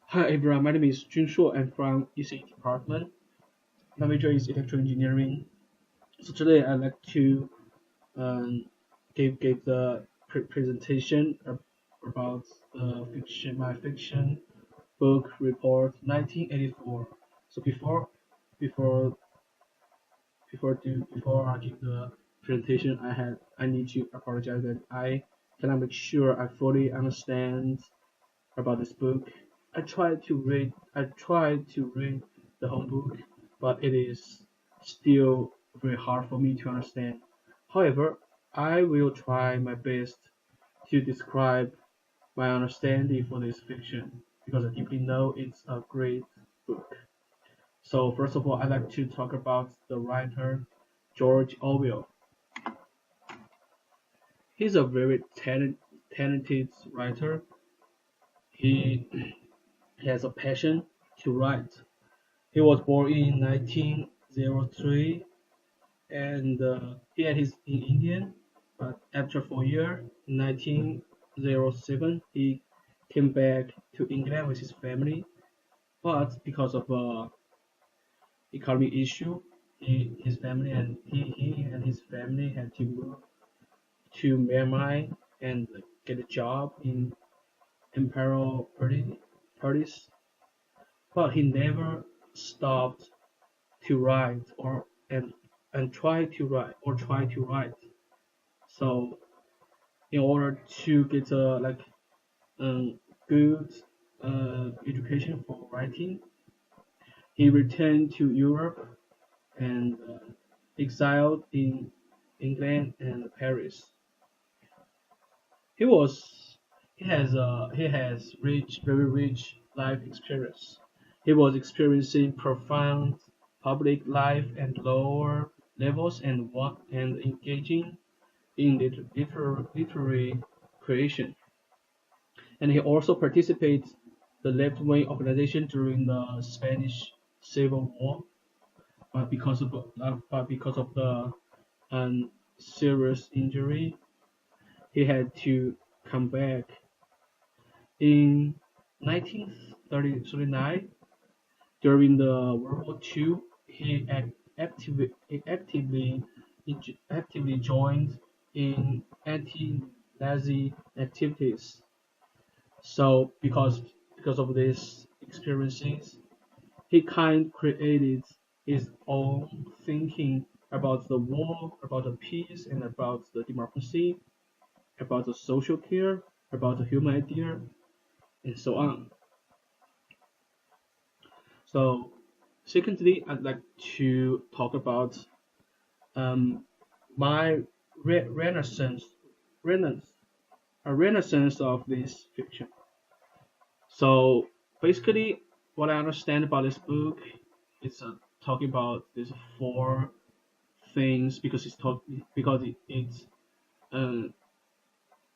Hi everyone, my name is Junshuo. I'm from EC department. My major is electrical engineering. So today I'd like to um, give the presentation about my fiction book report 1984. So before before I give the presentation, I need to apologize that I cannot make sure I fully understand about this book. I tried to read the whole book, but it is still very hard for me to understand. However, I will try my best to describe my understanding for this fiction because I deeply know it's a great book. So first of all, I'd like to talk about the writer George Orwell. He's a very talented writer. He has a passion to write. He was born in 1903 and he had his in Indian, but after 4 years, in 1907, he came back to England with his family. But because of economic issue, he and his family had to move to Myanmar and get a job in imperial parties. But he never stopped to write and try to write. So in order to get a good education for writing, he returned to Europe and exiled in England and Paris. He was he has very rich life experience. He was experiencing profound public life and lower levels and engaging in literary creation. And he also participated the left-wing organization during the Spanish Civil War, but because of the serious injury, he had to come back. In 1939, during the World War II, he actively joined in anti-Nazi activities. So because of these experiences, he kind of created his own thinking about the war, about the peace, and about the democracy, about the social care, about the human idea, and so on. So, secondly, I'd like to talk about um, my renaissance, a renaissance of this fiction. So, basically, what I understand about this book is talking about these four things because uh,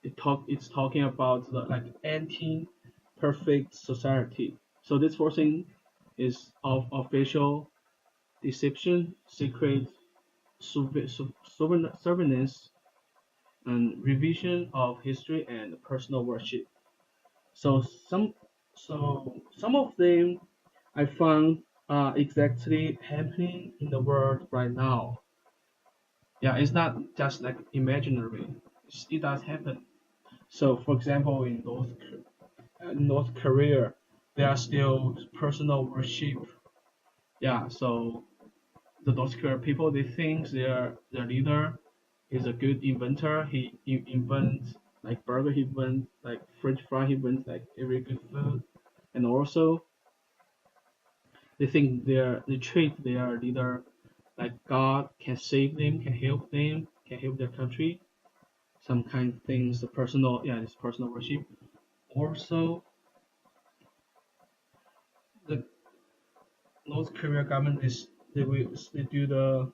it's talking about the like anti-perfect society. So this four thing is of official deception, secret surveillance, and revision of history and personal worship. So some of them I found are exactly happening in the world right now. Yeah, it's not just like imaginary. It does happen. So, for example, in North Korea, there are still personal worship. Yeah, so the North Korean people they think their leader is a good inventor. He invents like burger, he invents like French fry, he invents like every good food, and also they think they treat their leader like God can save them, can help them, can help their country. Some kind of things, the personal yeah, this personal worship. Also, the North Korea government is they do the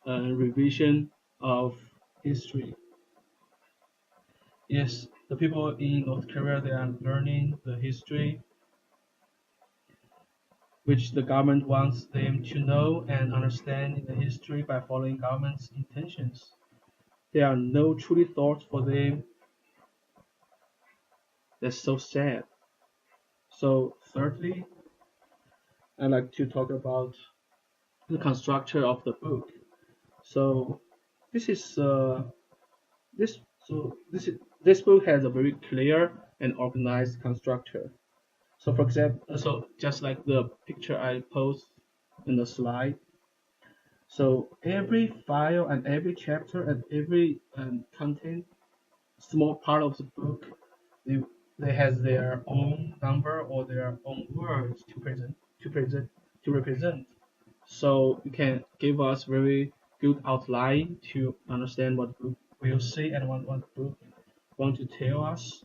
revision of history. Yes, the people in North Korea they are learning the history which the government wants them to know and understand the history by following government's intentions. There are no truly thoughts for them. That's so sad. So thirdly, I like to talk about the construction of the book. So this is this so this book has a very clear and organized constructor. So for example, so just like the picture I post in the slide, so every file and every chapter and every content, small part of the book, they they has their own number or their own words to represent. So you can give us very good outline to understand what book will say and what book want to tell us.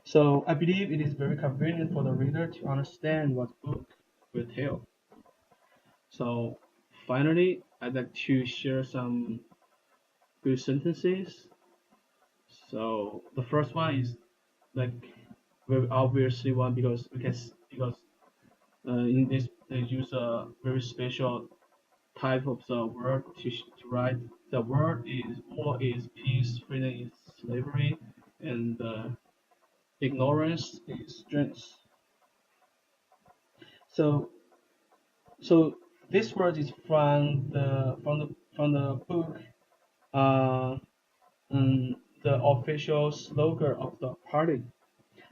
So I believe it is very convenient for the reader to understand what book will tell. So finally, I'd like to share some good sentences. So the first one is like very obviously one because because in this they use a very special type of the word to write. The word is war is peace, freedom is slavery, and ignorance is strength. So so this word is from the book, uh, the official slogan of the party.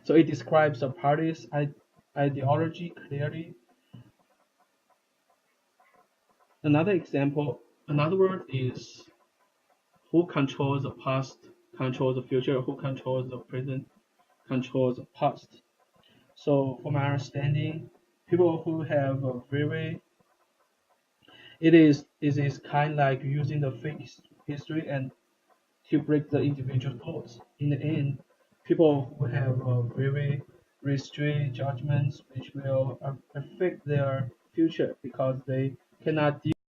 So it describes the party's ideology clearly. Another word is who controls the past, controls the future, who controls the present, controls the past. So, from my understanding, people who have a very it is kind like using the fake history and to break the individual thoughts. In the end, people who have a very restrained judgments which will affect their future because they cannot deal